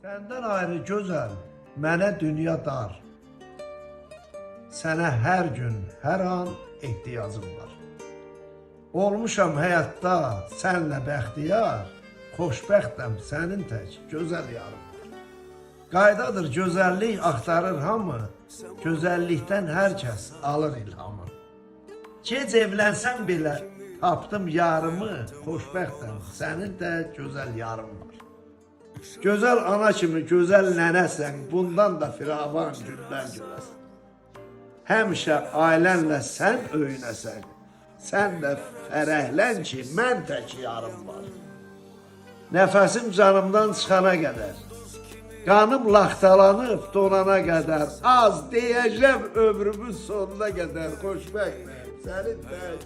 Səndən ayrı gözəl, mənə dünya dar. Sənə hər gün, hər an ehtiyacım var. Olmuşam həyatda sənlə bəxtiyar, xoşbəxtəm sənin tək gözəl yarım var. Qaydadır gözəllik axtarır hamı, gözəllikdən hər kəs alır ilhamı. Gec evlənsəm belə tapdım yarımı, xoşbəxtəm sənin də gözəl yarım var. Gözəl ana kimi gözəl nənəsən, bundan da firavan gündən görəsən. Həmişə ailənlə sən öyünəsən, sən də fərəhlən ki, mən tək yarım var. Nəfəsim canımdan çıxana qədər, qanım laxtalanıb donana qədər, az deyəcəm ömrümün sonuna qədər xoşbəxtəm, sənin tək